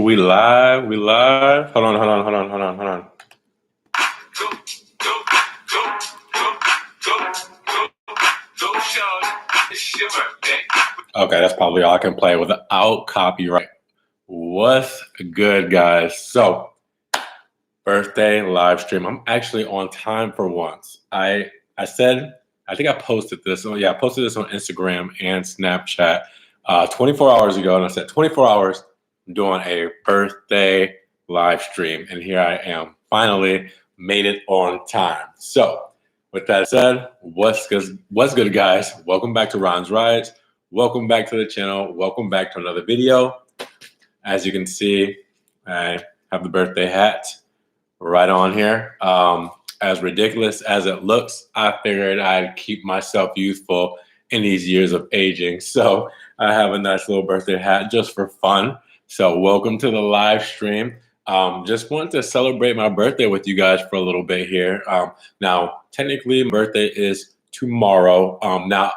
we live. We live. Hold on. Okay, that's probably all I can play without copyright. What's good, guys? So, birthday live stream. I'm actually on time for once. I said, I think I posted this. Oh yeah, I posted this on Instagram and Snapchat 24 hours ago, and I said 24 hours I'm doing a birthday live stream, and here I am. Finally made it on time. So, with that said, what's good, guys? Welcome back to Ron's Rides. Welcome back to the channel. Welcome back to another video. As you can see, I have the birthday hat right on here. As ridiculous as it looks, I figured I'd keep myself youthful in these years of aging. So I have a nice little birthday hat just for fun. So welcome to the live stream. Just wanted to celebrate my birthday with you guys for a little bit here. Now, technically, my birthday is tomorrow. Now,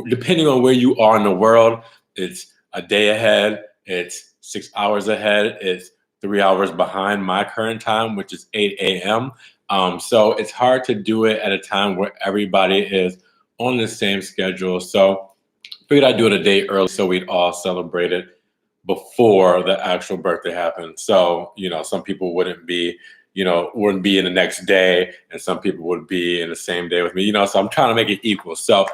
depending on where you are in the world, it's a day ahead, it's 6 hours ahead, it's 3 hours behind my current time, which is 8 a.m. So it's hard to do it at a time where everybody is on the same schedule. So I figured I'd do it a day early so we'd all celebrate it before the actual birthday happened. So, you know, some people wouldn't be in the next day, and some people would be in the same day with me, so I'm trying to make it equal. So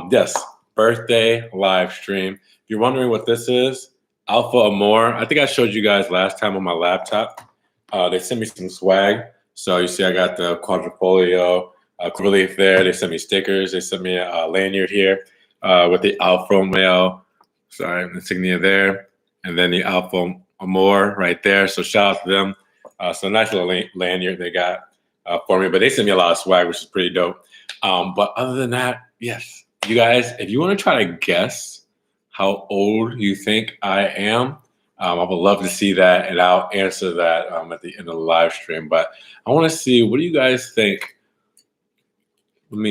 yes, birthday live stream. If you're wondering what this is, Alfa Romeo. I think I showed you guys last time on my laptop. They sent me some swag. So you see I got the quadrifolio relief there. They sent me stickers. They sent me a lanyard here with the Alfa Romeo, insignia there. And then the Alfa Romeo right there. So shout out to them. So nice little lanyard they got for me. But they sent me a lot of swag, which is pretty dope. But other than that, yes, you guys, if you want to try to guess how old you think I am, I would love to see that, and I'll answer that at the end of the live stream. But I want to see, what do you guys think? What do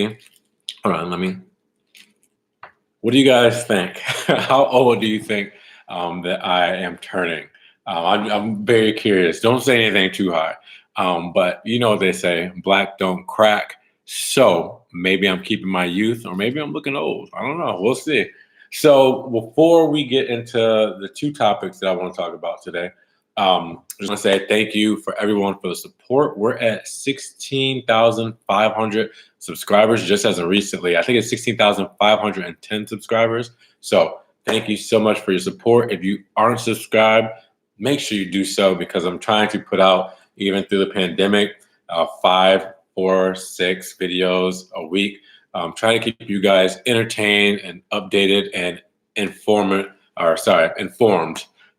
you guys think? How old do you think that I am turning? I'm very curious. Don't say anything too high. But you know what they say, black don't crack. So maybe I'm keeping my youth, or maybe I'm looking old. I don't know. We'll see. So before we get into the two topics that I want to talk about today, I just want to say thank you for everyone for the support. We're at 16,500 subscribers just as of recently. I think it's 16,510 subscribers. So thank you so much for your support. If you aren't subscribed, make sure you do so, because I'm trying to put out, even through the pandemic, 5 or 6 videos a week. Trying to keep you guys entertained and updated and informed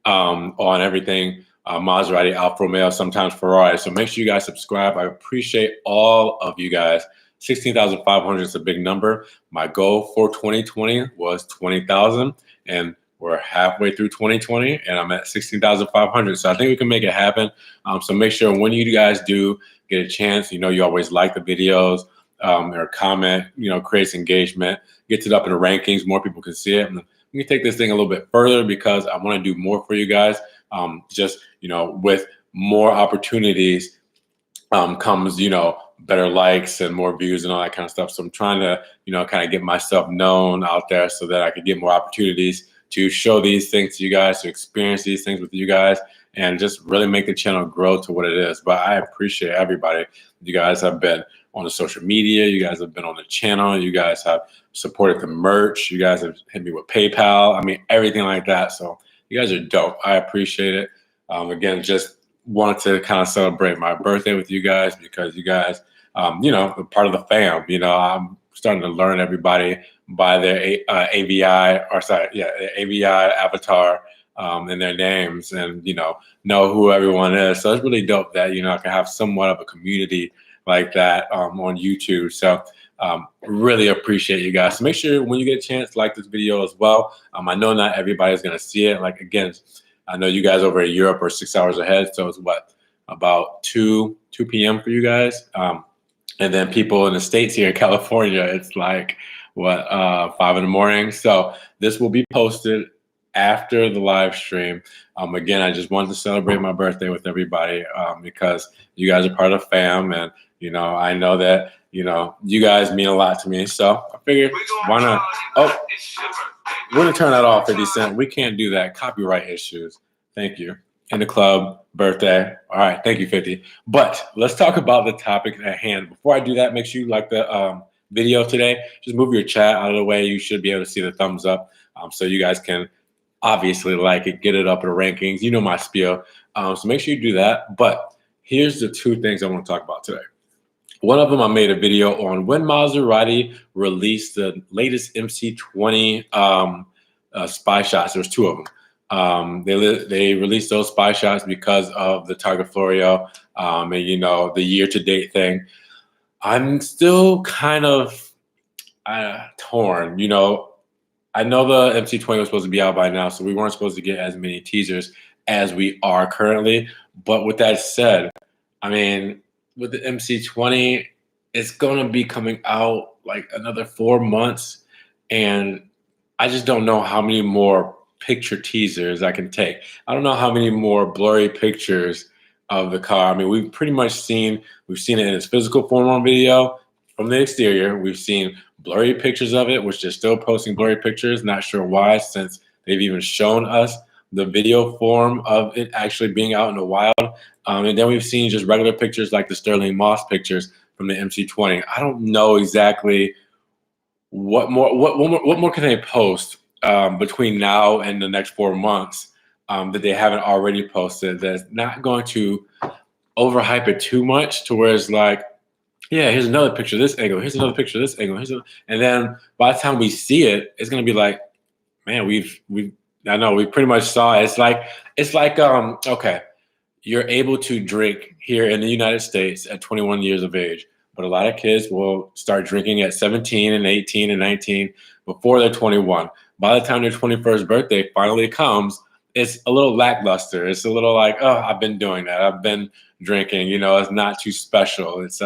on everything Maserati, Alfa Romeo, sometimes Ferrari. So make sure you guys subscribe. I appreciate all of you guys. 16,500 is a big number. My goal for 2020 was 20,000, and we're halfway through 2020, and I'm at 16,500. So I think we can make it happen. So make sure when you guys do get a chance, you always like the videos, or comment, creates engagement, gets it up in the rankings, more people can see it. And we can take this thing a little bit further, because I want to do more for you guys. With more opportunities comes, better likes and more views and all that kind of stuff. So I'm trying to, kind of get myself known out there so that I could get more opportunities to show these things to you guys, to experience these things with you guys, and just really make the channel grow to what it is. But I appreciate everybody. You guys have been on the social media. You guys have been on the channel. You guys have supported the merch. You guys have hit me with PayPal. I mean, everything like that. So you guys are dope. I appreciate it. Again, just wanted to kind of celebrate my birthday with you guys, because you guys, are part of the fam. I'm starting to learn everybody by their AVI avatar and their names, and, know who everyone is. So it's really dope that, I can have somewhat of a community like that on YouTube. So really appreciate you guys. So make sure when you get a chance, like this video as well. I know not everybody's going to see it. Like, again, I know you guys over in Europe are 6 hours ahead. So it's about 2 p.m. for you guys. And then people in the States here in California, it's like 5 in the morning. So this will be posted after the live stream. Again, I just wanted to celebrate my birthday with everybody because you guys are part of fam, and I know that you guys mean a lot to me. So I figured, why not? Oh, we're gonna turn that off, 50 Cent. We can't do that. Copyright issues. Thank you. In the club, birthday. All right, thank you, 50. But let's talk about the topic at hand. Before I do that, make sure you like the video today. Just move your chat out of the way. You should be able to see the thumbs up, so you guys can obviously like it, get it up in the rankings. You know my spiel. So make sure you do that. But here's the two things I want to talk about today. One of them, I made a video on when Maserati released the latest MC20 spy shots. There was two of them. They released those spy shots because of the Targa Florio and the year-to-date thing. I'm still kind of torn. I know the MC20 was supposed to be out by now, so we weren't supposed to get as many teasers as we are currently. But with that said, I mean, with the MC20, it's going to be coming out like another 4 months, and I just don't know how many more picture teasers I can take. I don't know how many more blurry pictures of the car. I mean, we've seen it in its physical form on video from the exterior. We've seen blurry pictures of it, which they're still posting blurry pictures. Not sure why, since they've even shown us the video form of it actually being out in the wild. And then we've seen just regular pictures like the Sterling Moss pictures from the MC20. I don't know exactly what more can they post between now and the next 4 months that they haven't already posted that's not going to overhype it too much to where it's like, yeah, here's another picture of this angle, here's another picture of this angle, and then by the time we see it, it's gonna be like, man, we pretty much saw it. It's like okay, you're able to drink here in the United States at 21 years of age, but a lot of kids will start drinking at 17 and 18 and 19 before they're 21. By the time their 21st birthday finally comes, it's a little lackluster. It's a little like, oh, I've been doing that. I've been drinking. It's not too special. It's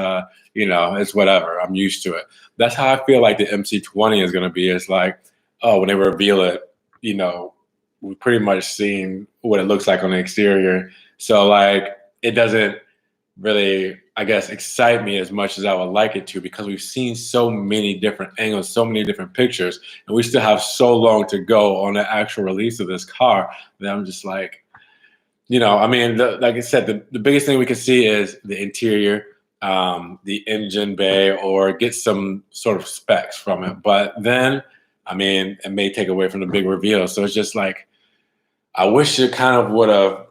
it's whatever. I'm used to it. That's how I feel like the MC20 is going to be. It's like, oh, when they reveal it, we've pretty much seen what it looks like on the exterior. So like, it doesn't really, I guess, excite me as much as I would like it to, because we've seen so many different angles, so many different pictures, and we still have so long to go on the actual release of this car that I'm just like, I mean, like I said, the biggest thing we can see is the interior, the engine bay, or get some sort of specs from it. But then, I mean, it may take away from the big reveal. So it's just like, I wish it kind of would have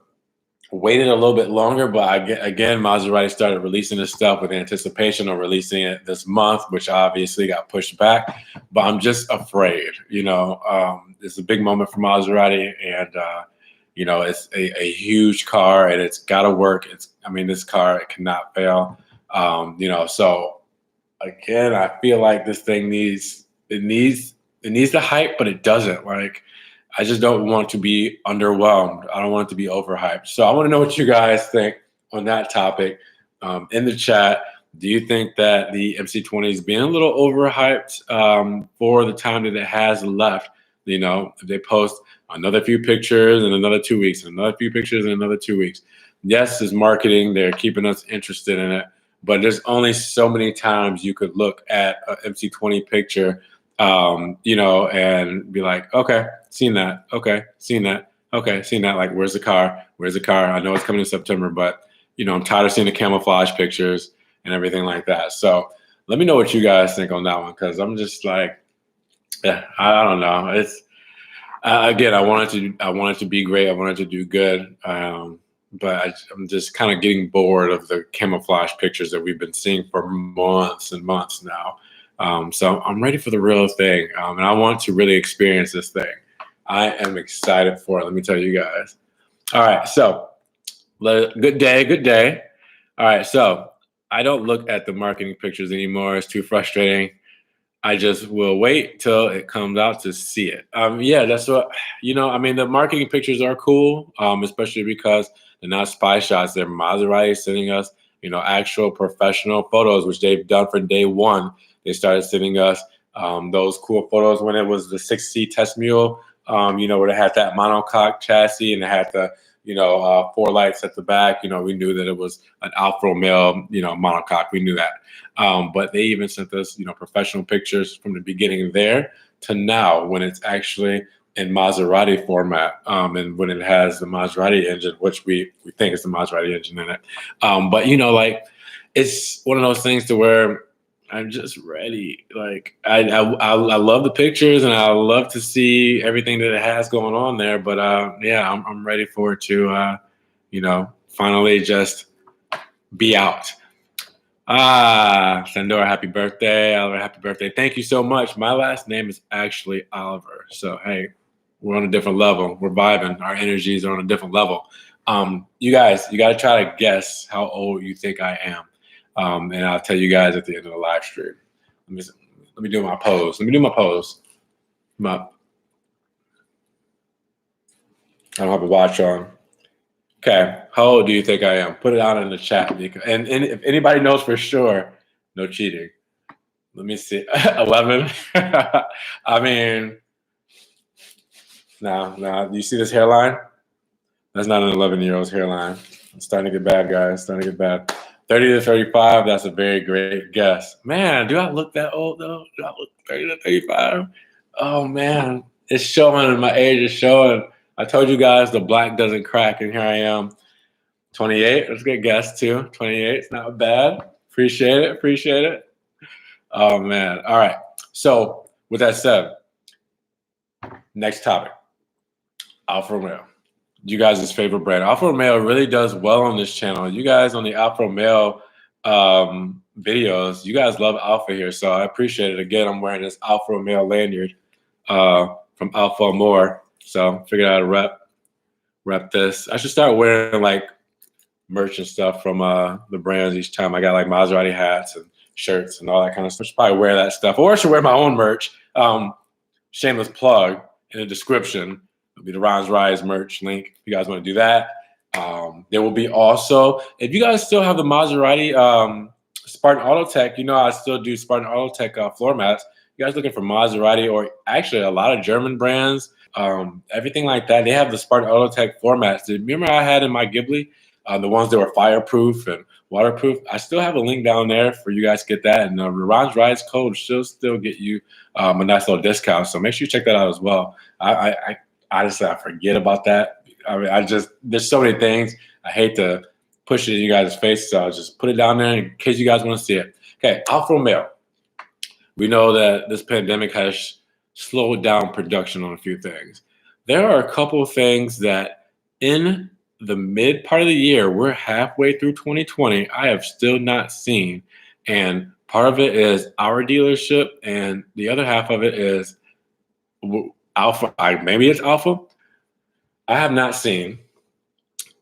waited a little bit longer, but again, Maserati started releasing this stuff with anticipation of releasing it this month, which obviously got pushed back. But I'm just afraid, it's a big moment for Maserati, and it's a huge car, and it's got to work. This car, it cannot fail. So again, I feel like this thing needs the hype, but it doesn't. Like, I just don't want to be underwhelmed. I don't want it to be overhyped. So I want to know what you guys think on that topic in the chat. Do you think that the MC20 is being a little overhyped for the time that it has left? If they post another few pictures in another 2 weeks, and another few pictures in another 2 weeks. Yes, it's marketing. They're keeping us interested in it. But there's only so many times you could look at an MC20 picture and be like, okay, seen that. Okay, seen that. Okay, seen that. Like, where's the car? Where's the car? I know it's coming in September, but, I'm tired of seeing the camouflage pictures and everything like that. So let me know what you guys think on that one, because I'm just like, yeah, I don't know. It's, again, I want it to be great. I want it to do good. But I'm just kind of getting bored of the camouflage pictures that we've been seeing for months and months now. So I'm ready for the real thing, and I want to really experience this thing. I am excited for it, let me tell you guys. All right, so good day. All right, so I don't look at the marketing pictures anymore. It's too frustrating. I just will wait till it comes out to see it. Yeah, that's what, the marketing pictures are cool, especially because they're not spy shots. They're Maserati sending us, actual professional photos, which they've done from day one. They started sending us those cool photos when it was the 6C test mule you know, where it had that monocoque chassis and it had the, you know, 4 lights at the back. You know, we knew that it was an Alfa Romeo, you know, monocoque. We knew that. But they even sent us, you know, professional pictures from the beginning there to now when it's actually in Maserati format, and when it has the Maserati engine, which we think is the Maserati engine in it. But, you know, like, it's one of those things to where I'm just ready. Like, I love the pictures and I love to see everything that it has going on there. But yeah, I'm ready for it to, you know, finally just be out. Sandora, happy birthday. Oliver, happy birthday. Thank you so much. My last name is actually Oliver. So, hey, we're on a different level. We're vibing. Our energies are on a different level. You guys, you got to try to guess how old you think I am. And I'll tell you guys at the end of the live stream. Let me do my pose. Let me do my pose. I don't have a watch on. Okay, how old do you think I am? Put it out in the chat. And if anybody knows for sure, no cheating. Let me see. 11. I mean, no. You see this hairline? That's not an 11-year-old's hairline. It's starting to get bad, guys. It's starting to get bad. 30 to 35, that's a very great guess. Man, do I look that old, though? Do I look 30 to 35? Oh, man. It's showing. My age is showing. I told you guys the black doesn't crack, and here I am. 28. That's a good guess, too. 28. It's not bad. Appreciate it. Appreciate it. Oh, man. All right. So, with that said, next topic. Alfa Romeo. You guys' favorite brand. Alfa Romeo really does well on this channel. You guys on the Alfa Romeo videos, you guys love Alfa here, so I appreciate it. Again, I'm wearing this Alfa Romeo lanyard from Alfa Amor, so figured out how to rep this. I should start wearing like merch and stuff from the brands each time. I got like Maserati hats and shirts and all that kind of stuff. I should probably wear that stuff, or I should wear my own merch. Shameless plug in the description. It'll be the Ron's Rise merch link if you guys want to do that. There will be also, if you guys still have the Maserati Spartan Autotech, you know I still do Spartan Autotech floor mats. You guys looking for Maserati or actually a lot of German brands, everything like that. They have the Spartan Autotech floor mats. Remember I had in my Ghibli, the ones that were fireproof and waterproof? I still have a link down there for you guys to get that. And the Ron's Rise code should still get you a nice little discount. So make sure you check that out as well. Honestly, I forget about that. I mean, there's so many things. I hate to push it in you guys' face, so I'll just put it down there in case you guys want to see it. Okay, Alfa Romeo. We know that this pandemic has slowed down production on a few things. There are a couple of things that in the mid part of the year, we're halfway through 2020, I have still not seen. And part of it is our dealership, and the other half of it is Alfa. Maybe it's Alfa. I have not seen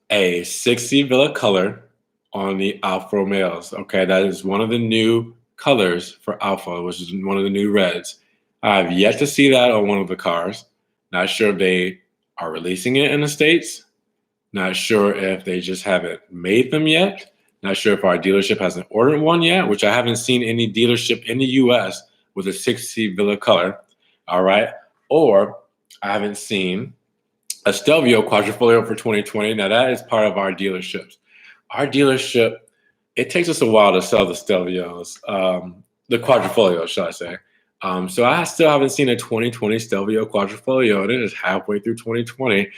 a 60 Villa color on the Alfa Romeos. Okay, that is one of the new colors for Alfa, which is one of the new reds. I have yet to see that on one of the cars. Not sure if they are releasing it in the States. Not sure if they just haven't made them yet. Not sure if our dealership hasn't ordered one yet, which I haven't seen any dealership in the US with a 60 Villa color. All right. Or I haven't seen a Stelvio Quadrifoglio for 2020. Now that is part of our dealerships. Our dealership, it takes us a while to sell the Stelvios, the Quadrifoglios, should I say. So I still haven't seen a 2020 Stelvio Quadrifoglio, and it is halfway through 2020.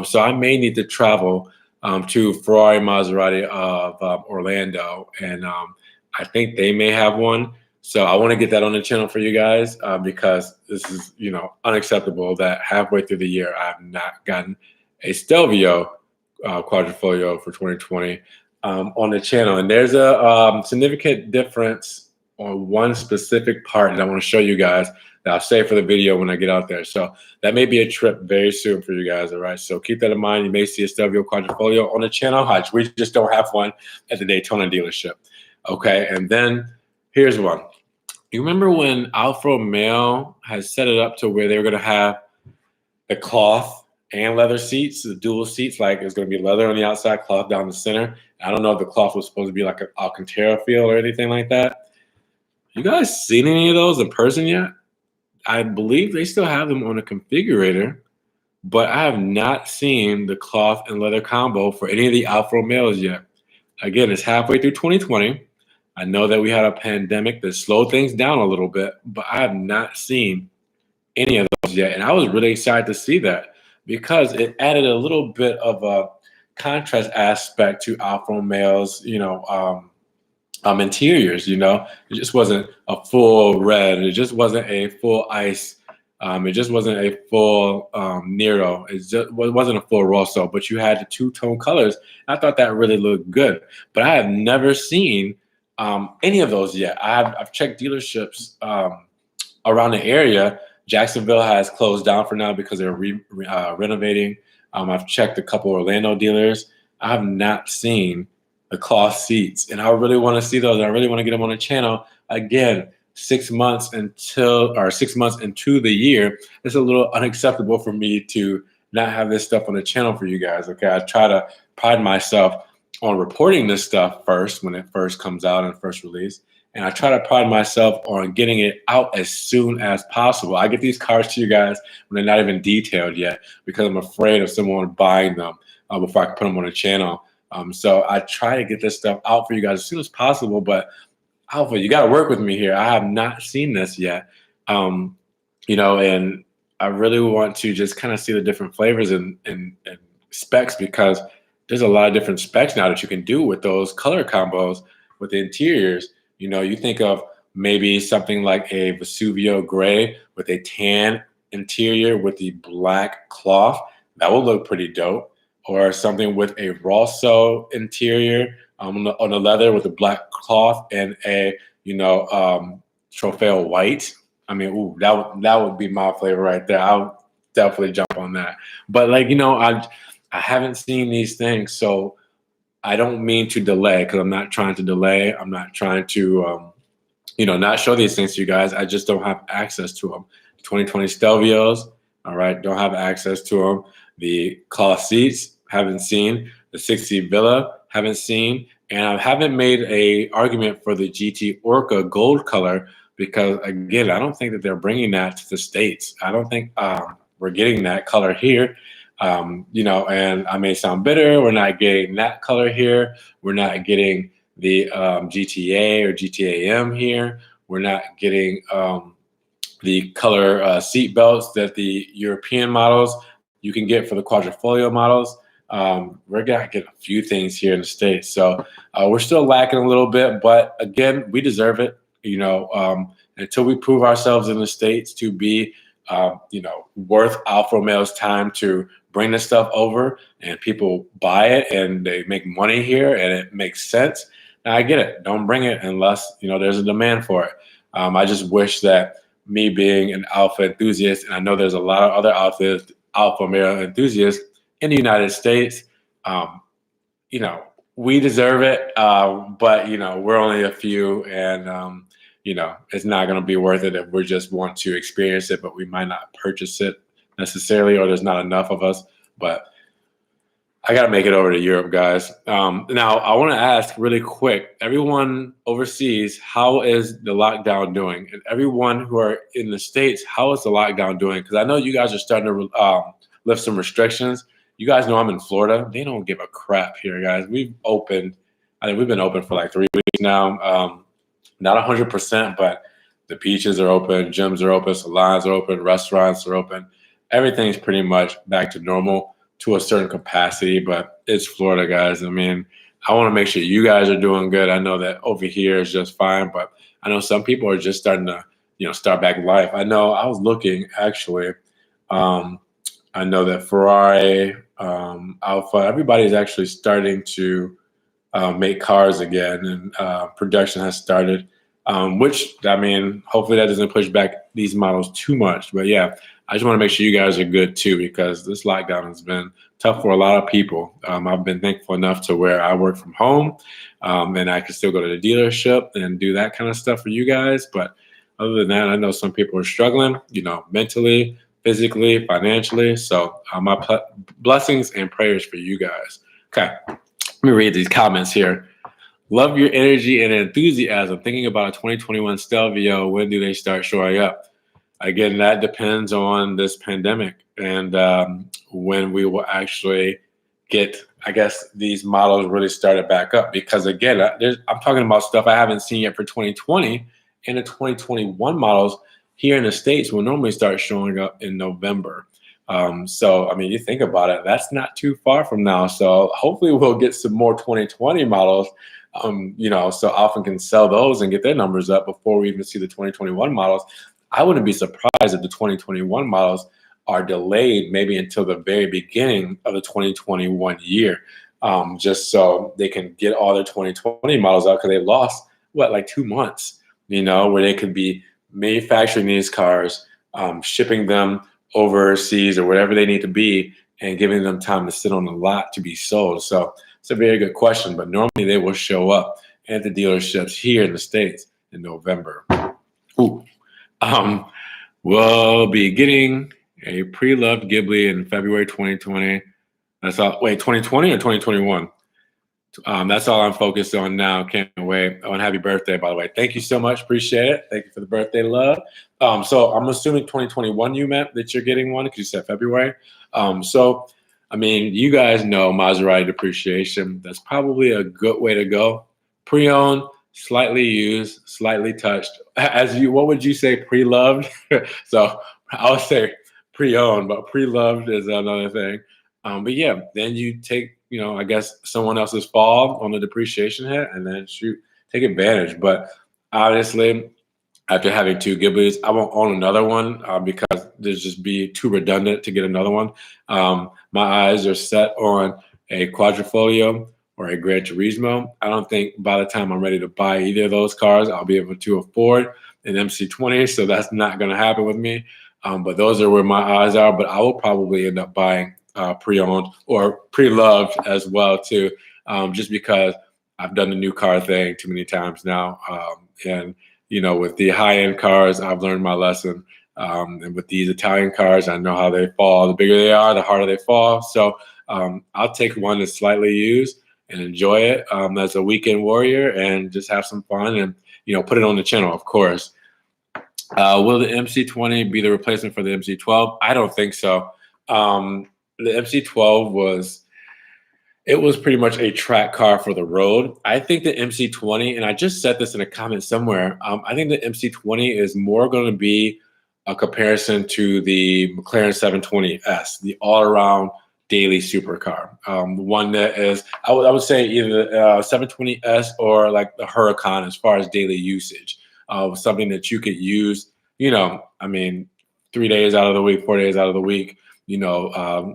So I may need to travel to Ferrari Maserati of Orlando, and I think they may have one. So I want to get that on the channel for you guys because this is, unacceptable that halfway through the year I have not gotten a Stelvio Quadrifoglio for 2020 on the channel. And there's a significant difference on one specific part that I want to show you guys that I'll save for the video when I get out there. So that may be a trip very soon for you guys, all right? So keep that in mind. You may see a Stelvio Quadrifoglio on the channel. We just don't have one at the Daytona dealership, okay? And then here's one. You remember when Alfa Romeo has set it up to where they were going to have the cloth and leather seats, the dual seats, like it's going to be leather on the outside, cloth down the center. I don't know if the cloth was supposed to be like an Alcantara feel or anything like that. You guys seen any of those in person yet? I believe they still have them on a configurator. but I have not seen the cloth and leather combo for any of the Alfa Romeos yet. Again, it's halfway through 2020. I know that we had a pandemic that slowed things down a little bit, but I have not seen any of those yet. And I was really excited to see that because it added a little bit of a contrast aspect to Alfa Romeo's, interiors. It just wasn't a full red. It just wasn't a full ice. It just wasn't a full Nero. It just wasn't a full Rosso, but you had the two-tone colors. I thought that really looked good, but I have never seen any of those yet. I've checked dealerships around the area. Jacksonville has closed down for now because they're renovating. I've checked a couple Orlando dealers. I have not seen the cloth seats, and I really want to see those. I really want to get them on the channel again. 6 months into the year, it's a little unacceptable for me to not have this stuff on the channel for you guys. Okay, I try to pride myself on reporting this stuff first when it first comes out and first release, and I try to pride myself on getting it out as soon as possible. I get these cars to you guys when they're not even detailed yet because I'm afraid of someone buying them before I can put them on the channel. So I try to get this stuff out for you guys as soon as possible, but Alpha, you got to work with me here. I have not seen this yet, and I really want to just kind of see the different flavors and specs because there's a lot of different specs now that you can do with those color combos with the interiors. You think of maybe something like a Vesuvio gray with a tan interior with the black cloth. That would look pretty dope. Or something with a Rosso interior on the leather with a black cloth and a Trofeo white. I mean, ooh, that would be my flavor right there. I'll definitely jump on that. But I haven't seen these things, so I don't mean to delay because I'm not trying to delay. I'm not trying to not show these things to you guys. I just don't have access to them. 2020 Stelvios, all right, don't have access to them. The cloth seats, haven't seen. The 60 Villa, haven't seen. And I haven't made a argument for the GT Orca gold color because, again, I don't think that they're bringing that to the States. I don't think we're getting that color here. And I may sound bitter. We're not getting that color here. We're not getting the GTA or GTA-M here. We're not getting the color seat belts that the European models you can get for the Quadrifoglio models. We're gonna get a few things here in the States, so we're still lacking a little bit. But again, we deserve it. Until we prove ourselves in the States to be, worth Alfa Romeo's time to bring this stuff over, and people buy it and they make money here, and it makes sense. Now I get it. Don't bring it unless there's a demand for it. I just wish that me being an Alfa enthusiast, and I know there's a lot of other Alfa Romeo enthusiasts in the United States, we deserve it, but we're only a few, and it's not going to be worth it if we just want to experience it, but we might not purchase it necessarily, or there's not enough of us. But I got to make it over to Europe, guys. Now, I want to ask really quick, everyone overseas, how is the lockdown doing? And everyone who are in the States, how is the lockdown doing? Because I know you guys are starting to lift some restrictions. You guys know I'm in Florida. They don't give a crap here, guys. We've been open for like 3 weeks now. Not 100%, but the beaches are open, gyms are open, salons are open, restaurants are open. Everything's pretty much back to normal to a certain capacity, but it's Florida, guys. I mean, I want to make sure you guys are doing good. I know that over here is just fine, but I know some people are just starting to, start back life. I know I was looking actually. I know that Ferrari, Alfa, everybody's actually starting to make cars again, and production has started, which, I mean, hopefully that doesn't push back these models too much. But yeah, I just want to make sure you guys are good too, because this lockdown has been tough for a lot of people. I've been thankful enough to where I work from home, and I can still go to the dealership and do that kind of stuff for you guys. But other than that, I know some people are struggling, mentally, physically, financially. So my blessings and prayers for you guys. Okay, let me read these comments here. Love your energy and enthusiasm. Thinking about a 2021 Stelvio. When do they start showing up? Again, that depends on this pandemic. and when we will actually get, I guess, these models really started back up. Because again, I'm talking about stuff I haven't seen yet for 2020, and the 2021 models here in the States will normally start showing up in November. So, I mean, you think about it, that's not too far from now. So hopefully we'll get some more 2020 models, so Alfa can sell those and get their numbers up before we even see the 2021 models. I wouldn't be surprised if the 2021 models are delayed maybe until the very beginning of the 2021 year, just so they can get all their 2020 models out, because they lost, like 2 months, where they could be manufacturing these cars, shipping them overseas or whatever they need to be, and giving them time to sit on the lot to be sold. So it's a very good question, but normally they will show up at the dealerships here in the States in November. Ooh. We'll be getting a pre-loved Ghibli in February 2020. That's all. Wait, 2020 or 2021? That's all I'm focused on now. Can't wait. Oh, and happy birthday, by the way. Thank you so much. Appreciate it. Thank you for the birthday love. So I'm assuming 2021 you meant that you're getting one, because you said February. So, I mean, you guys know Maserati depreciation. That's probably a good way to go. Pre-owned, slightly used, slightly touched. What would you say, pre-loved? So I would say pre-owned, but pre-loved is another thing. But yeah, then you take, I guess someone else's fall on the depreciation hit, and then take advantage. But obviously, after having 2 Ghiblis, I won't own another one because there's just be too redundant to get another one. My eyes are set on a Quadrifoglio or a Gran Turismo. I don't think by the time I'm ready to buy either of those cars, I'll be able to afford an MC20. So that's not going to happen with me. But those are where my eyes are. But I will probably end up buying pre-owned or pre-loved as well too, just because I've done the new car thing too many times now. And with the high-end cars, I've learned my lesson. And with these Italian cars, I know how they fall. The bigger they are, the harder they fall. So I'll take one that's slightly used and enjoy it as a weekend warrior, and just have some fun, and put it on the channel, of course. Will the MC20 be the replacement for the MC12? I don't think so. The MC12 was pretty much a track car for the road. I think the MC20, and I just said this in a comment somewhere, I think the MC20 is more going to be a comparison to the McLaren 720S, the all-around daily supercar. One that is, I would say either 720S or like the Huracan as far as daily usage. Something that you could use, 3 days out of the week, 4 days out of the week,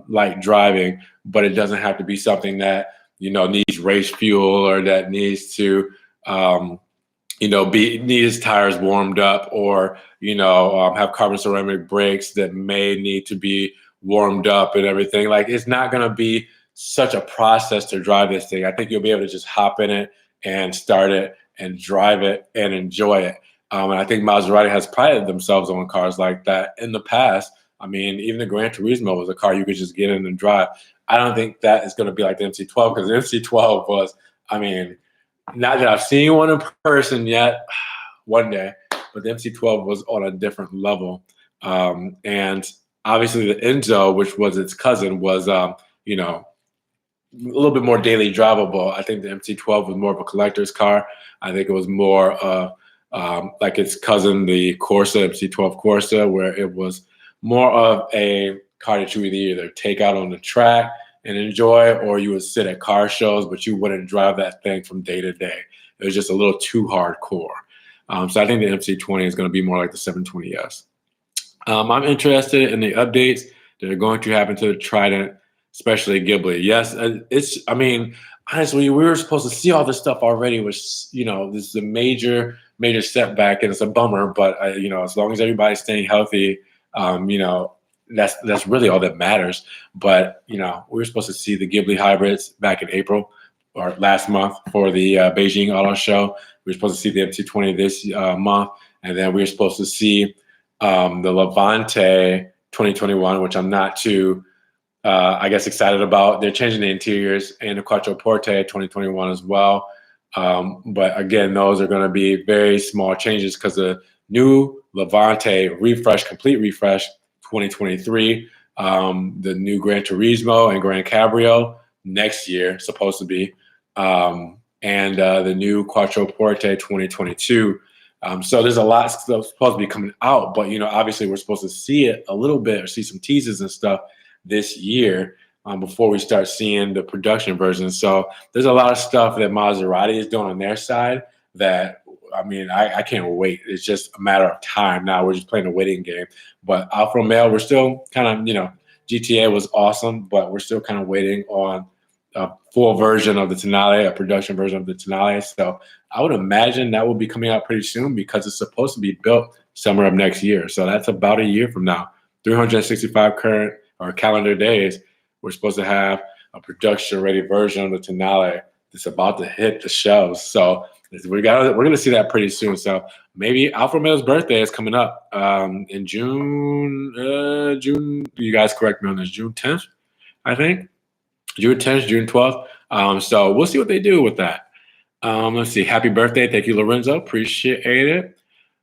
light driving, but it doesn't have to be something that, needs race fuel, or that needs to, need his tires warmed up, or, have carbon ceramic brakes that may need to be warmed up and everything. Like, it's not going to be such a process to drive this thing. I think you'll be able to just hop in it and start it and drive it and enjoy it. And I think Maserati has prided themselves on cars like that in the past. I mean, even the Gran Turismo was a car you could just get in and drive. I don't think that is going to be like the MC12, because the MC12 was, not that I've seen one in person yet, one day, but the MC12 was on a different level. And obviously the Enzo, which was its cousin, was, a little bit more daily drivable. I think the MC12 was more of a collector's car. I think it was more like its cousin, the Corsa, MC12 Corsa, where it was more of a car that you would either take out on the track and enjoy, or you would sit at car shows, but you wouldn't drive that thing from day to day. It was just a little too hardcore. So I think the MC20 is going to be more like the 720S. I'm interested in the updates that are going to happen to the Trident, especially Ghibli. Yes, honestly, we were supposed to see all this stuff already, which, this is a major setback, and it's a bummer. But, as long as everybody's staying healthy, that's really all that matters. But, we were supposed to see the Ghibli hybrids back in April or last month for the Beijing Auto Show. We were supposed to see the MC20 this month. And then we were supposed to see the Levante 2021, which I'm not too, excited about. They're changing the interiors, and the Quattroporte 2021 as well. But again, those are going to be very small changes, because the new Levante complete refresh 2023 the new Gran Turismo and Gran Cabrio next year, supposed to be, and the new Quattroporte 2022. So there's a lot still supposed to be coming out, but obviously we're supposed to see it a little bit or see some teasers and stuff this year before we start seeing the production version. So there's a lot of stuff that Maserati is doing on their side that, I can't wait. It's just a matter of time now. We're just playing a waiting game. But Alfa Romeo, we're still kind of, GTA was awesome, but we're still kind of waiting on a full version of the Tonale, a production version of the Tonale. So I would imagine that will be coming out pretty soon because it's supposed to be built summer of next year. So that's about a year from now. 365 current or calendar days, we're supposed to have a production-ready version of the Tonale that's about to hit the shelves. So we're gonna see that pretty soon. So maybe Alfa Romeo's birthday is coming up in June. June. You guys correct me on this. June 10th, I think. June 10th, June 12th. So we'll see what they do with that. Let's see. Happy birthday. Thank you, Lorenzo. Appreciate it.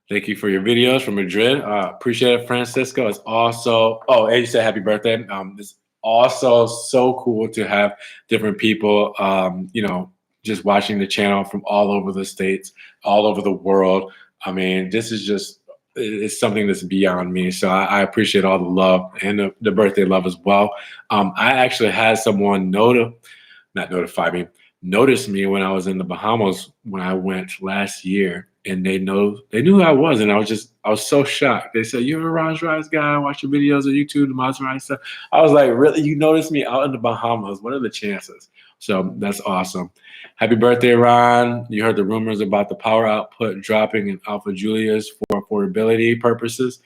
Thank you for your videos from Madrid. Appreciate it, Francisco. It's also, and you said happy birthday. It's also so cool to have different people, just watching the channel from all over the states, all over the world. This is just, it's something that's beyond me. So I appreciate all the love and the birthday love as well. I actually had someone notice me when I was in the Bahamas when I went last year, and they knew who I was, and I was so shocked. They said, "You're a Raj Rise guy. I watch your videos on YouTube, the Maserati stuff." I was like, "Really? You noticed me out in the Bahamas? What are the chances?" So that's awesome. Happy birthday, Ron. You heard the rumors about the power output dropping in Alpha Julius for affordability purposes.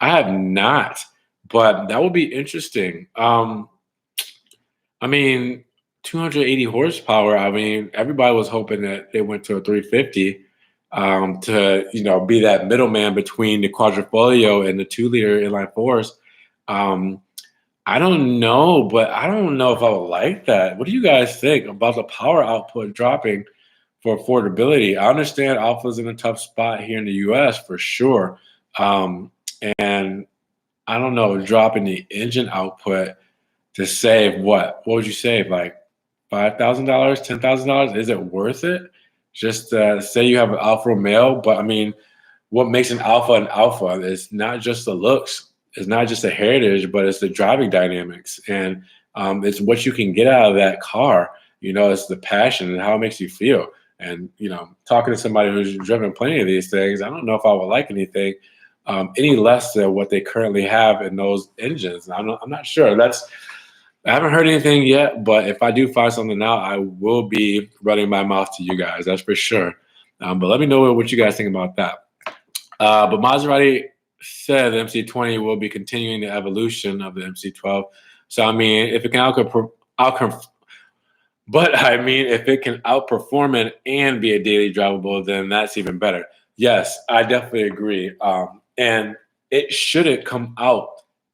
I have not, but that would be interesting. 280 horsepower. Everybody was hoping that they went to a 350 to, be that middleman between the Quadrifoglio and the 2-liter inline fours. I don't know, but I don't know if I would like that. What do you guys think about the power output dropping for affordability? I understand Alfa's in a tough spot here in the US for sure. And I don't know, dropping the engine output to save what? What would you save? Like $5,000, $10,000? Is it worth it? Just say you have an Alfa Romeo, but what makes an Alfa is not just the looks. It's not just the heritage, but it's the driving dynamics, and it's what you can get out of that car. It's the passion and how it makes you feel. And talking to somebody who's driven plenty of these things, I don't know if I would like anything any less than what they currently have in those engines. I'm not sure. I haven't heard anything yet, but if I do find something out, I will be running my mouth to you guys. That's for sure. But let me know what you guys think about that. But Maserati said the MC20 will be continuing the evolution of the MC12. So if it can if it can outperform it and be a daily drivable, then that's even better. Yes, I definitely agree. And it shouldn't come out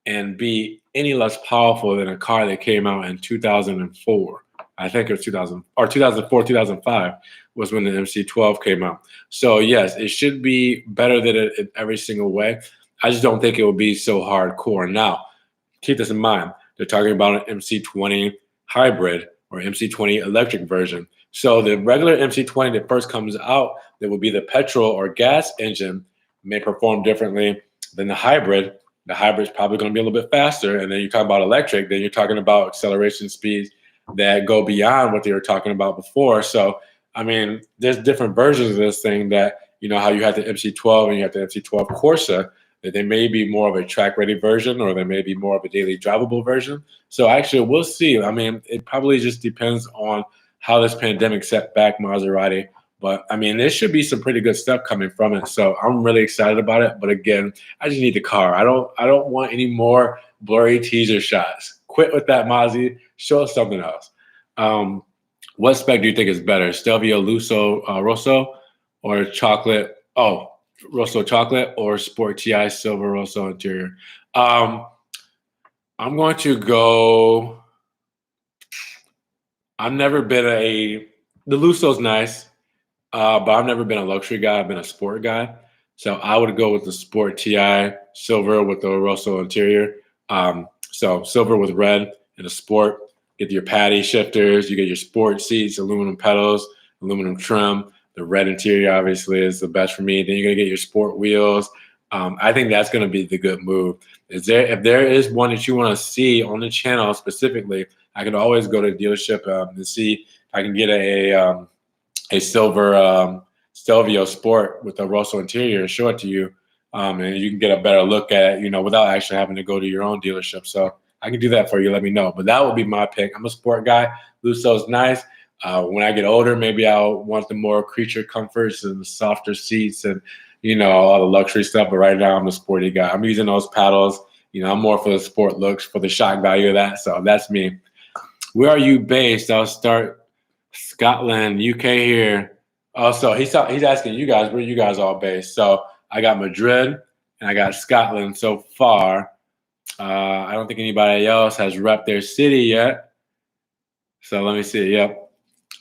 and be any less powerful than a car that came out in 2004. I think it was 2004, 2005 was when the MC12 came out. So yes, it should be better than it in every single way. I just don't think it will be so hardcore. Now, keep this in mind. They're talking about an MC20 hybrid or MC20 electric version. So the regular MC20 that first comes out, that will be the petrol or gas engine, may perform differently than the hybrid. The hybrid is probably going to be a little bit faster. And then you talk about electric, then you're talking about acceleration speeds that go beyond what they were talking about before. So, there's different versions of this thing that, how you have the MC12 and you have the MC12 Corsa, that they may be more of a track-ready version or they may be more of a daily drivable version. So actually, we'll see. It probably just depends on how this pandemic set back Maserati. But, there should be some pretty good stuff coming from it. So I'm really excited about it. But again, I just need the car. I don't want any more blurry teaser shots. Quit with that, Mozzie. Show us something else. What spec do you think is better, Stelvio Rosso or chocolate? Rosso chocolate or Sport TI silver Rosso interior? I'm going to go. I've never been the Lusso's nice, but I've never been a luxury guy. I've been a sport guy. So I would go with the Sport TI silver with the Rosso interior. So silver with red in a sport. Get your patty shifters. You get your sport seats, aluminum pedals, aluminum trim. The red interior obviously is the best for me. Then you're gonna get your sport wheels. I think that's gonna be the good move. If there is one that you want to see on the channel specifically, I can always go to the dealership and see if I can get a silver Stelvio Sport with a Rosso interior and show it to you, and you can get a better look at it, without actually having to go to your own dealership. So I can do that for you. Let me know. But that would be my pick. I'm a sport guy. Lusso's nice. When I get older, maybe I'll want the more creature comforts and the softer seats and, all the luxury stuff. But right now I'm a sporty guy. I'm using those paddles. I'm more for the sport looks, for the shock value of that. So that's me. Where are you based? I'll start Scotland, UK here. Oh, so he's asking you guys, where you guys all based? So I got Madrid and I got Scotland so far. I don't think anybody else has repped their city yet. So let me see. Yep.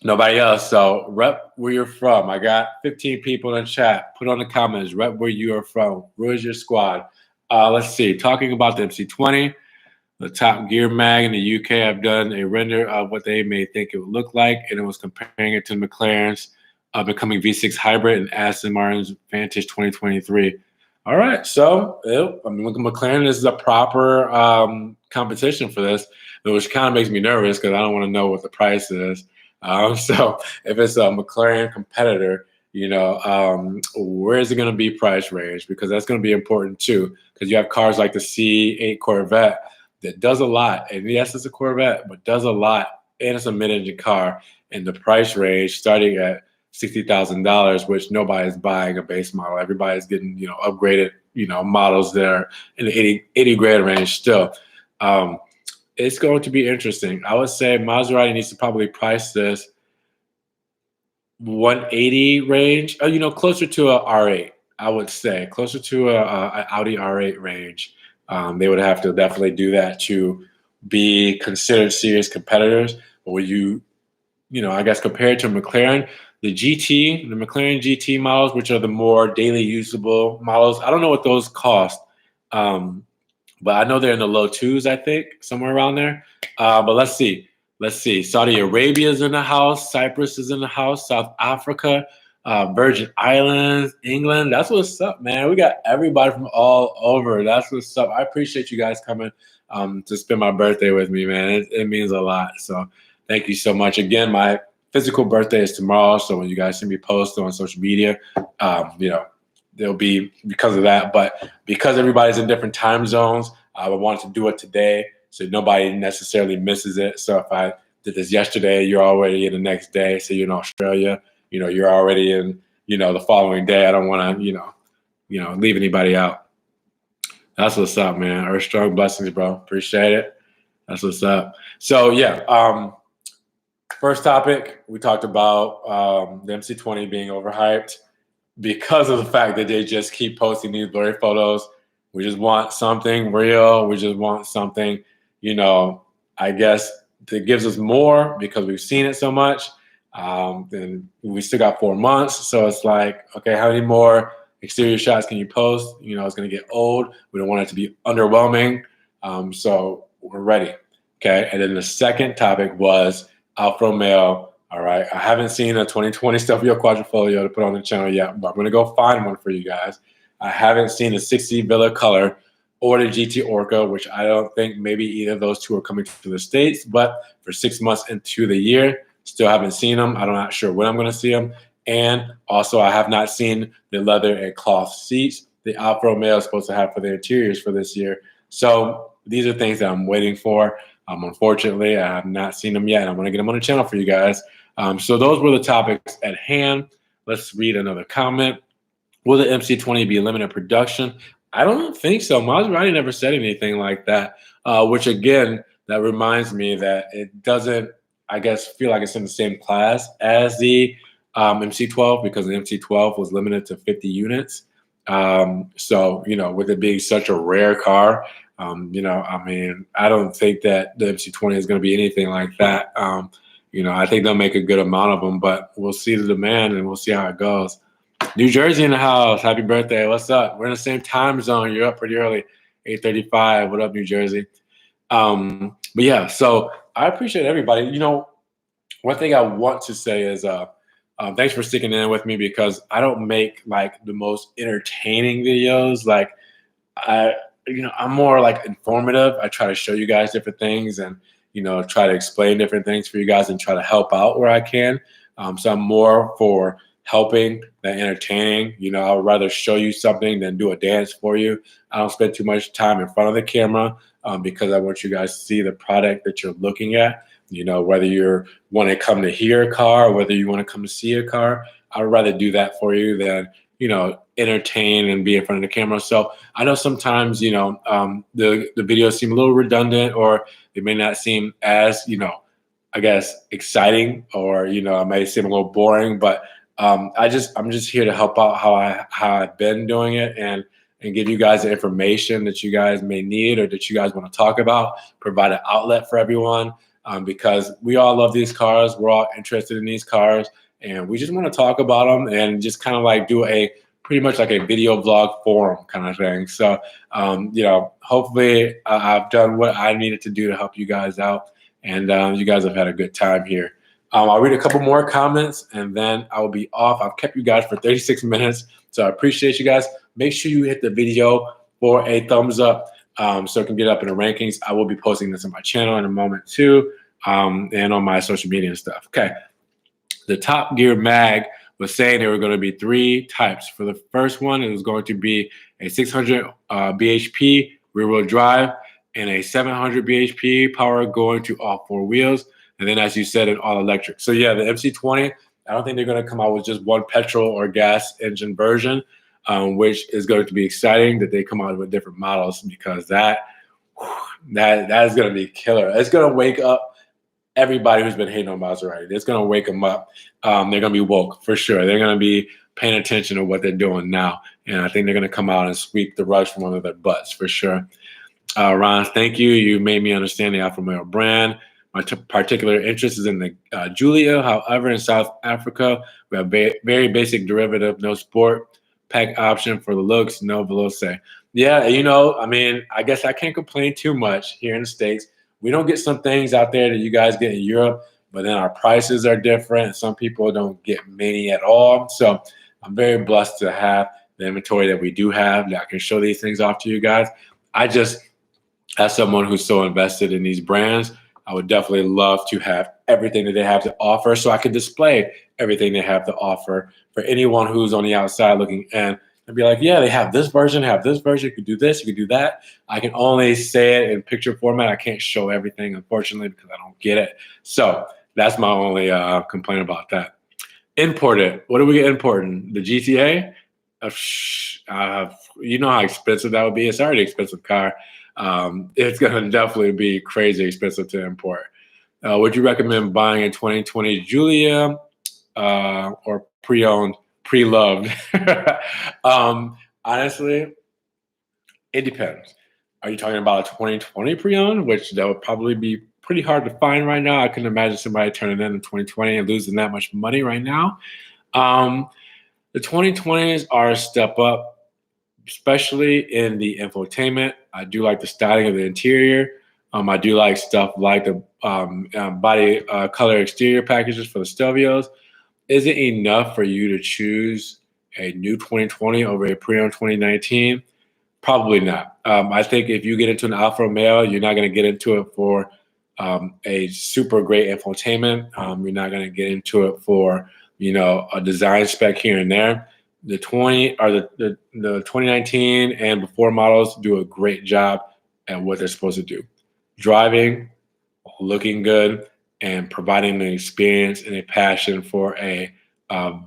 Nobody else. So rep where you're from. I got 15 people in the chat. Put on the comments. Rep where you are from. Where's your squad? Let's see. Talking about the MC20, the Top Gear mag in the UK, I've done a render of what they may think it would look like, and it was comparing it to McLaren's becoming V6 hybrid and Aston Martin's Vantage 2023. All right, so look, McLaren is a proper competition for this, which kind of makes me nervous because I don't want to know what the price is. So if it's a McLaren competitor, where is it going to be price range? Because that's going to be important too, because you have cars like the C8 Corvette that does a lot, and yes, it's a Corvette, but does a lot, and it's a mid-engine car, and the price range starting at $60,000, which nobody's buying a base model. Everybody's getting, upgraded, models that are in the 80 grand range still. It's going to be interesting. I would say Maserati needs to probably price this 180 range, closer to a R8, I would say, closer to a Audi R8 range. They would have to definitely do that to be considered serious competitors. But when I guess compared to McLaren, the McLaren GT models, which are the more daily usable models, I don't know what those cost, but I know they're in the low twos, I think, somewhere around there. But let's see. Saudi Arabia is in the house. Cyprus is in the house. South Africa, Virgin Islands, England. That's what's up, man. We got everybody from all over. That's what's up. I appreciate you guys coming to spend my birthday with me, man. It means a lot. So thank you so much. Again, my physical birthday is tomorrow. So when you guys see me post on social media, there'll be because of that. But because everybody's in different time zones, I wanted to do it today so nobody necessarily misses it. So if I did this yesterday, you're already in the next day. So you're in Australia, you're already in, the following day. I don't want to, leave anybody out. That's what's up, man. Earth strong blessings, bro. Appreciate it. That's what's up. So yeah, first topic, we talked about the MC20 being overhyped because of the fact that they just keep posting these blurry photos. We just want something real. We just want something, I guess that gives us more because we've seen it so much. Then we still got 4 months. So it's like, okay, how many more exterior shots can you post? It's going to get old. We don't want it to be underwhelming. So we're ready. Okay. And then the second topic was Alfa Romeo. All right. I haven't seen a 2020 Stelvio Quadrifoglio to put on the channel yet, but I'm going to go find one for you guys. I haven't seen the 60 Villa Color or the GT Orca, which I don't think maybe either of those two are coming to the States, but for 6 months into the year, still haven't seen them. I'm not sure when I'm going to see them. And also, I have not seen the leather and cloth seats the Alfa Romeo is supposed to have for their interiors for this year. So these are things that I'm waiting for. Unfortunately, I have not seen them yet, and I'm going to get them on the channel for you guys. So those were the topics at hand. Let's read another comment. Will the MC20 be limited production? I don't think so. Maserati never said anything like that, which, again, that reminds me that it doesn't, I guess, feel like it's in the same class as the MC12 because the MC12 was limited to 50 units. So, with it being such a rare car, I don't think that the MC20 is going to be anything like that. I think they'll make a good amount of them, but we'll see the demand and we'll see how it goes. New Jersey in the house. Happy birthday. What's up? We're in the same time zone. You're up pretty early. 8:35. What up, New Jersey? But yeah, so I appreciate everybody. You know, one thing I want to say is thanks for sticking in with me, because I don't make like the most entertaining videos. Like I, I'm more like informative. I try to show you guys different things, and try to explain different things for you guys and try to help out where I can. So I'm more for helping than entertaining. I would rather show you something than do a dance for you. I don't spend too much time in front of the camera because I want you guys to see the product that you're looking at. Whether you want to come to hear a car or whether you want to come to see a car, I would rather do that for you than entertain and be in front of the camera. So I know sometimes the videos seem a little redundant, or they may not seem as I guess exciting, or I may seem a little boring, but I'm just here to help out how I've been doing it, and give you guys the information that you guys may need or that you guys want to talk about, provide an outlet for everyone, because we all love these cars. We're all interested in these cars, and we just want to talk about them and just kind of like do a pretty much like a video vlog forum kind of thing. So, hopefully I've done what I needed to do to help you guys out, and you guys have had a good time here. I'll read a couple more comments and then I will be off. I've kept you guys for 36 minutes, so I appreciate you guys. Make sure you hit the video for a thumbs up so it can get up in the rankings. I will be posting this on my channel in a moment too, and on my social media and stuff. Okay. The Top Gear Mag was saying there were going to be 3 types. For the first one, it was going to be a 600 bhp rear-wheel drive and a 700 bhp power going to all 4 wheels. And then, as you said, an all-electric. So yeah, the MC20, I don't think they're going to come out with just one petrol or gas engine version, which is going to be exciting that they come out with different models, because that is going to be killer. It's going to wake up everybody who's been hating on Maserati. It's going to wake them up. They're going to be woke for sure. They're going to be paying attention to what they're doing now. And I think they're going to come out and sweep the rug from under their butts for sure. Ron, thank you. You made me understand the Alfa Romeo brand. My particular interest is in the Giulia. However, in South Africa, we have very basic derivative, no sport pack option for the looks, no veloce. Yeah, I mean, I guess I can't complain too much here in the States. We don't get some things out there that you guys get in Europe, but then our prices are different. Some people don't get many at all. So I'm very blessed to have the inventory that we do have, that I can show these things off to you guys. I just, as someone who's so invested in these brands, I would definitely love to have everything that they have to offer, so I can display everything they have to offer for anyone who's on the outside looking in and be like, yeah, they have this version, you could do this, you could do that. I can only say it in picture format. I can't show everything, unfortunately, because I don't get it. So that's my only complaint about that. Imported. What do we get imported? The GTA? You know how expensive that would be. It's already an expensive car. It's going to definitely be crazy expensive to import. Would you recommend buying a 2020 Giulia or pre-owned, pre-loved? Honestly, it depends. Are you talking about a 2020 pre-owned, which that would probably be pretty hard to find right now? I couldn't imagine somebody turning in 2020 and losing that much money right now. The 2020s are a step up, especially in the infotainment. I do like the styling of the interior. I do like stuff like the body color exterior packages for the Stelvios. Is it enough for you to choose a new 2020 over a pre-owned 2019? Probably not. I think if you get into an Alfa Romeo, you're not going to get into it for a super great infotainment. You're not going to get into it for a design spec here and there. The 2019 and before models do a great job at what they're supposed to do: driving, looking good, and providing an experience and a passion for a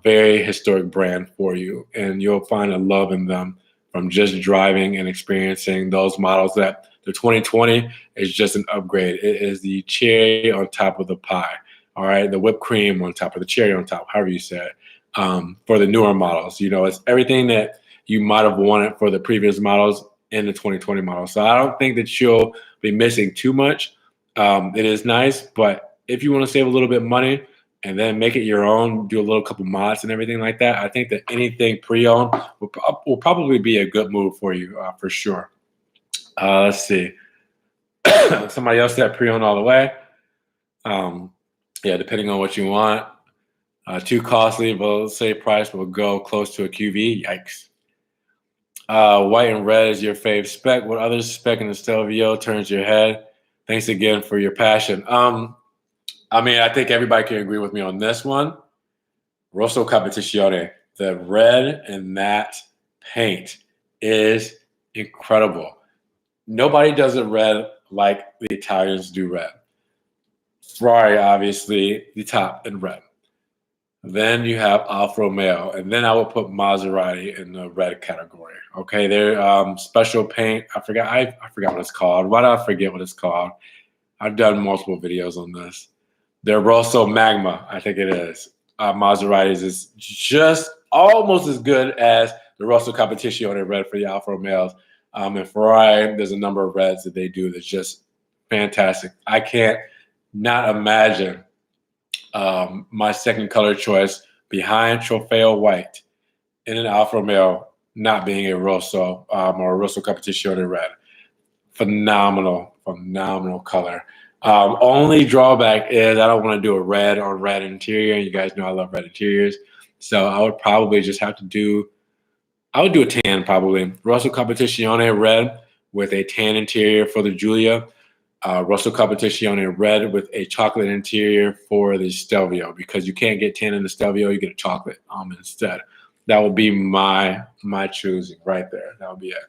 very historic brand for you. And you'll find a love in them from just driving and experiencing those models. That the 2020 is just an upgrade. It is the cherry on top of the pie. All right, the whipped cream on top, or the cherry on top, however you say it. For the newer models, it's everything that you might have wanted for the previous models in the 2020 model. So I don't think that you'll be missing too much. It is nice, but if you want to save a little bit of money and then make it your own, do a little couple mods and everything like that, I think that anything pre-owned will probably be a good move for you for sure. Let's see. Somebody else said pre-owned all the way. Yeah, depending on what you want. Too costly, but say price will go close to a QV. Yikes. White and red is your fave spec. What other spec in the Stelvio turns your head? Thanks again for your passion. I mean, I think everybody can agree with me on this one. Rosso Competizione, the red and matte paint is incredible. Nobody does it red like the Italians do red. Ferrari, obviously, the top in red. Then you have Alfa Romeo, and then I will put Maserati in the red category. Okay, they're special paint. I forgot what it's called. Why do I forget what it's called? I've done multiple videos on this. They're Rosso Magma, I think it is. Maserati's is just almost as good as the Rosso Competizione red for the Alfa Romeos. And Ferrari, there's a number of reds that they do that's just fantastic. I can't not imagine my second color choice behind Trofeo White in an Alfa Romeo not being a Rosso or a Rosso Competizione red. Phenomenal color. Only drawback is I don't want to do a red on red interior. You guys know I love red interiors. So I would probably just have to do, I would do a tan probably. Rosso Competizione red with a tan interior for the Giulia. Rosso Competizione red with a chocolate interior for the Stelvio, because you can't get tan in the Stelvio, you get a chocolate instead. That would be my choosing right there. That would be it.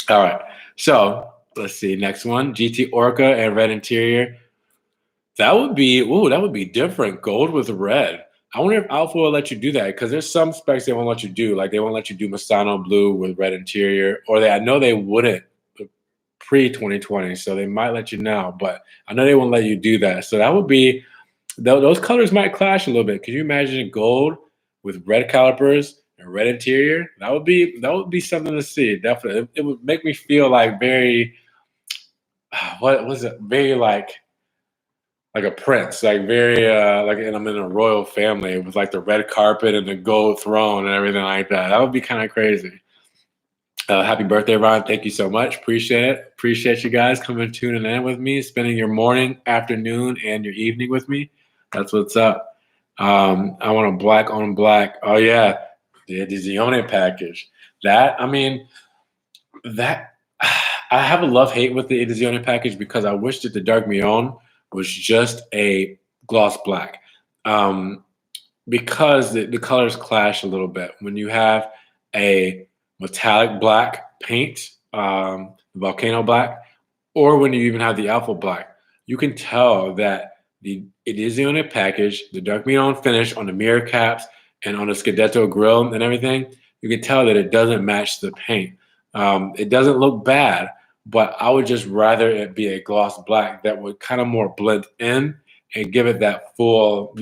All right. So let's see. Next one, GT Orca and red interior. That would be different. Gold with red. I wonder if Alfa will let you do that, because there's some specs they won't let you do. Like they won't let you do Mustano blue with red interior, or I know they wouldn't pre-2020, so they might let you now, but I know they won't let you do that. So that would be, those colors might clash a little bit. Could you imagine gold with red calipers and red interior? That would be something to see. Definitely, it would make me feel like very, what was it? Very like a prince, like very like, and I'm in a royal family with like the red carpet and the gold throne and everything like that. That would be kind of crazy. Happy birthday, Ron. Thank you so much. Appreciate it. Appreciate you guys coming tuning in with me, spending your morning, afternoon, and your evening with me. That's what's up. I want a black on black. Oh, yeah. The Edizione package. I have a love-hate with the Edizione package, because I wish that the Dark Mion was just a gloss black. Because the colors clash a little bit. When you have a metallic black paint, the volcano black, or when you even have the alpha black, you can tell that it is in a package, the Dark Mion finish on the mirror caps and on the Scudetto grill and everything, you can tell that it doesn't match the paint. It doesn't look bad, but I would just rather it be a gloss black that would kind of more blend in and give it that full,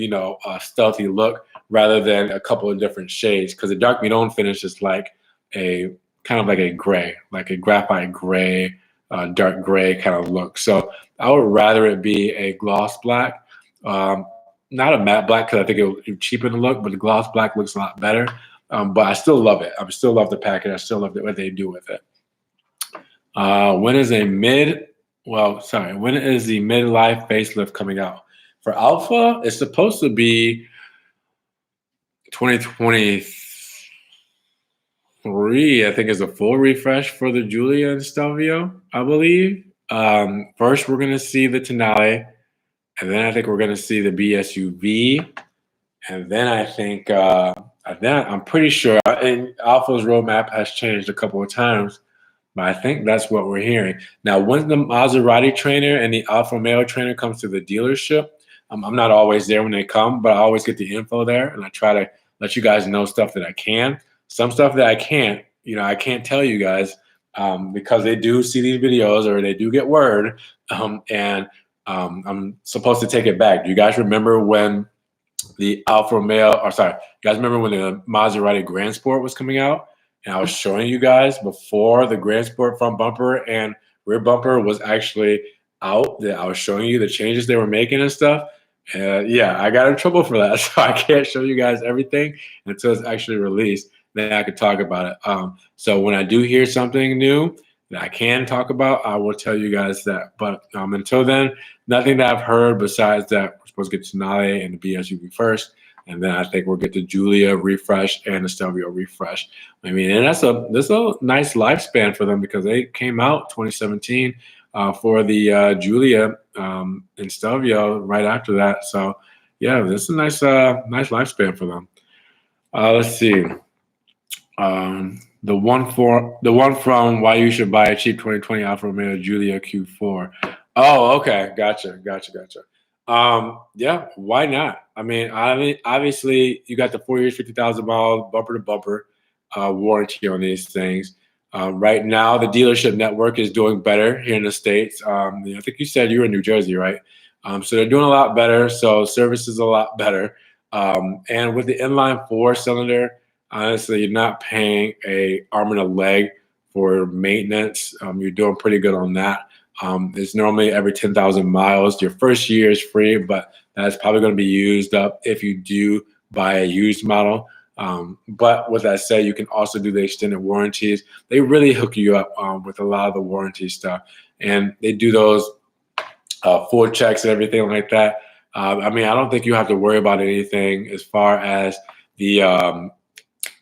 stealthy look, rather than a couple of different shades, because the Dark Mion finish is like a kind of like a gray, like a graphite gray, dark gray kind of look. So I would rather it be a gloss black, not a matte black, because I think it would cheapen the look, but the gloss black looks a lot better. But I still love it. I still love the package. I still love what they do with it. When is the midlife facelift coming out? For Alpha, it's supposed to be 2023. I think is a full refresh for the Giulia and Stelvio, I believe. First, we're going to see the Tonale, and then I think we're going to see the BSUV, and then I think I'm pretty sure, and Alpha's roadmap has changed a couple of times, but I think that's what we're hearing. Now, when the Maserati trainer and the Alfa Romeo trainer comes to the dealership, I'm not always there when they come, but I always get the info there, and I try to let you guys know stuff that I can. Some stuff that I can't tell you guys because they do see these videos, or they do get word, and I'm supposed to take it back. Do you guys remember when the Alfa Romeo, you guys remember when the Maserati Grand Sport was coming out? And I was showing you guys before the Grand Sport front bumper and rear bumper was actually out, that I was showing you the changes they were making and stuff. Yeah, I got in trouble for that. So I can't show you guys everything until it's actually released. Then I could talk about it. So when I do hear something new, that I can talk about, I will tell you guys that. But until then, nothing that I've heard besides that we're supposed to get Sonale and the BSUV first. And then I think we'll get the Julia refresh and the Stelvio refresh. I mean, and that's a nice lifespan for them because they came out 2017 for the Julia and Stelvio right after that. So yeah, this is a nice lifespan for them. Let's see. The one from why you should buy a cheap 2020 Alfa Romeo Giulia Q4. Oh, okay, gotcha. Yeah, why not? I mean, obviously you got the 4 years, 50,000 miles, bumper to bumper warranty on these things. Right now, the dealership network is doing better here in the States. I think you said you were in New Jersey, right? So they're doing a lot better. So service is a lot better. And with the inline 4-cylinder, honestly, you're not paying a arm and a leg for maintenance. You're doing pretty good on that. It's normally every 10,000 miles. Your first year is free, but that's probably going to be used up if you do buy a used model. But with that said, you can also do the extended warranties. They really hook you up with a lot of the warranty stuff. And they do those full checks and everything like that. I mean, I don't think you have to worry about anything as far as the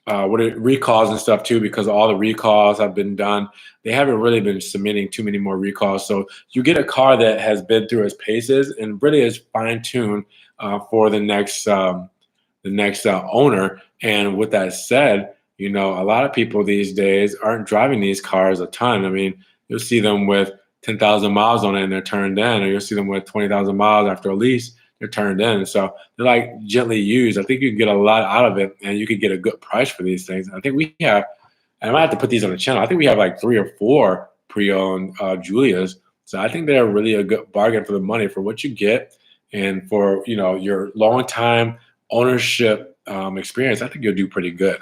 recalls and stuff too, because all the recalls have been done. They haven't really been submitting too many more recalls. So you get a car that has been through its paces and really is fine-tuned for the next owner. And with that said, you know, a lot of people these days aren't driving these cars a ton. I mean, you'll see them with 10,000 miles on it and they're turned in, or you'll see them with 20,000 miles after a lease, they're turned in. So they're like gently used. I think you can get a lot out of it and you could get a good price for these things. I think we have, and I might have to put these on the channel, I think we have like 3 or 4 pre-owned Julias. So I think they're really a good bargain for the money for what you get and for, you know, your long time ownership experience. I think you'll do pretty good.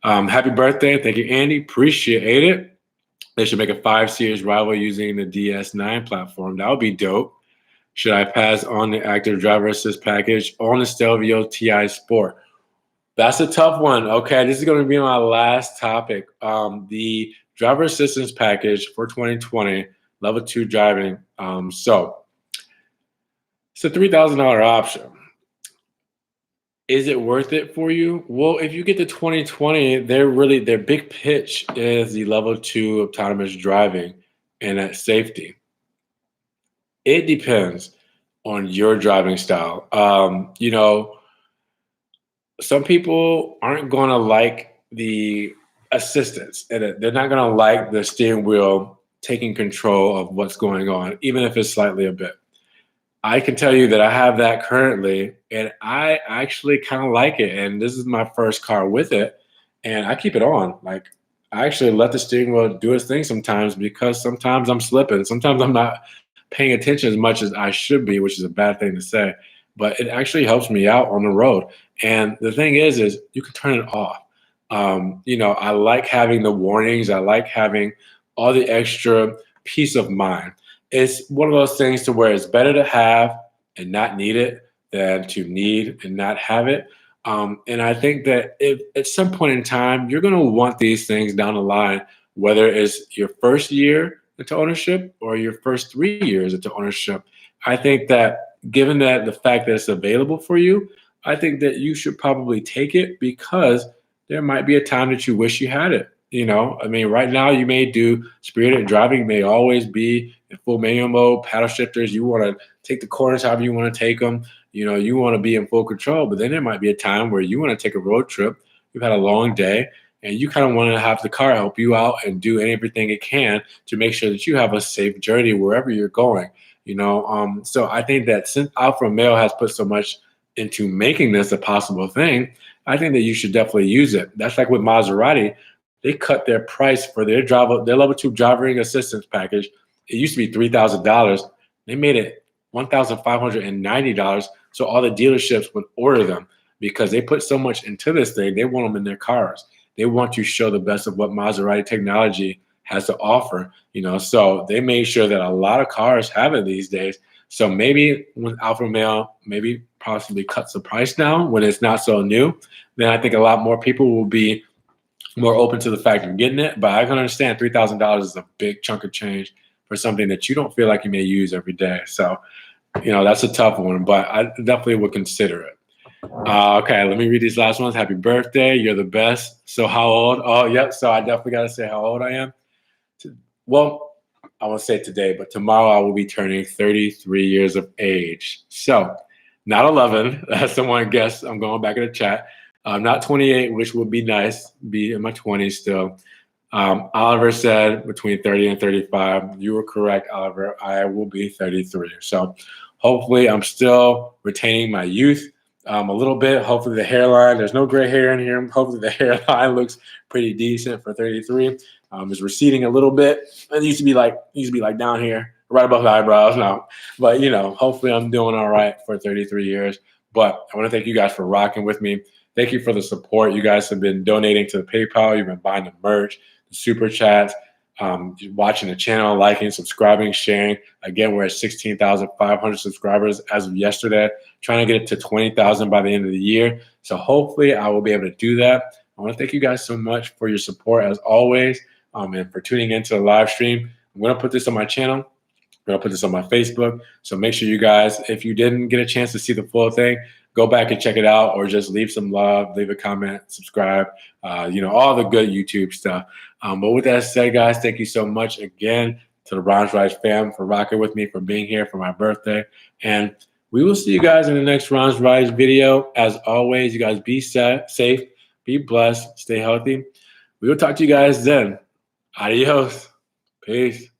Happy birthday. Thank you, Andy. Appreciate it. They should make a 5 Series rival using the DS9 platform. That would be dope. Should I pass on the active driver assist package on the Stelvio TI Sport? That's a tough one. Okay, this is going to be my last topic. The driver assistance package for 2020, level 2 driving. So it's a $3,000 option. Is it worth it for you? Well, if you get the 2020, their big pitch is the level 2 autonomous driving and that safety. It depends on your driving style. You know, some people aren't going to like the assistance, and they're not going to like the steering wheel taking control of what's going on, even if it's slightly a bit. I can tell you that I have that currently, and I actually kind of like it. And this is my first car with it, and I keep it on. Like, I actually let the steering wheel do its thing sometimes because sometimes I'm slipping. Sometimes I'm not paying attention as much as I should be, which is a bad thing to say. But it actually helps me out on the road. And the thing is you can turn it off. You know, I like having the warnings. I like having all the extra peace of mind. It's one of those things to where it's better to have and not need it than to need and not have it. And I think that if at some point in time, you're going to want these things down the line, whether it's your first year into ownership or your first 3 years into ownership. I think that given that the fact that it's available for you, I think that you should probably take it because there might be a time that you wish you had it. You know, I mean, right now you may do spirited driving, may always be in full manual mode, paddle shifters. You want to take the corners however you want to take them. You know, you want to be in full control, but then there might be a time where you want to take a road trip. You've had a long day and you kind of want to have the car help you out and do everything it can to make sure that you have a safe journey wherever you're going. You know, so I think that since Alfa Romeo has put so much into making this a possible thing, I think that you should definitely use it. That's like with Maserati. They cut their price for their level 2 driving assistance package. It used to be $3,000. They made it $1,590. So all the dealerships would order them because they put so much into this thing. They want them in their cars. They want to show the best of what Maserati technology has to offer. You know, so they made sure that a lot of cars have it these days. So maybe when Alfa Romeo maybe possibly cuts the price down when it's not so new, then I think a lot more people will be more open to the fact of getting it. But I can understand $3,000 is a big chunk of change for something that you don't feel like you may use every day. So, that's a tough one, but I definitely would consider it. Okay, let me read these last ones. Happy birthday. You're the best. So how old? Oh, yep. So I definitely got to say how old I am. Well, I won't say today, but tomorrow I will be turning 33 years of age. So not 11. That's someone guessed. I'm going back in the chat. Not 28, which would be nice. Be in my 20s still. Oliver said between 30 and 35. You were correct, Oliver. I will be 33. So hopefully I'm still retaining my youth a little bit. Hopefully the hairline, there's no gray hair in here. Hopefully the hairline looks pretty decent for 33. It's receding a little bit. It used to be like down here, right above the eyebrows now. But hopefully I'm doing all right for 33 years. But I want to thank you guys for rocking with me. Thank you for the support. You guys have been donating to the PayPal. You've been buying the merch, the super chats, watching the channel, liking, subscribing, sharing. Again, we're at 16,500 subscribers as of yesterday, trying to get it to 20,000 by the end of the year. So hopefully I will be able to do that. I want to thank you guys so much for your support as always, and for tuning into the live stream. I'm going to put this on my channel. I'm going to put this on my Facebook. So make sure you guys, if you didn't get a chance to see the full thing, go back and check it out, or just leave some love, leave a comment, subscribe, all the good YouTube stuff. But with that said, guys, thank you so much again to the Ron's Rise fam for rocking with me, for being here for my birthday. And we will see you guys in the next Ron's Rise video. As always, you guys be safe, be blessed, stay healthy. We will talk to you guys then. Adios. Peace.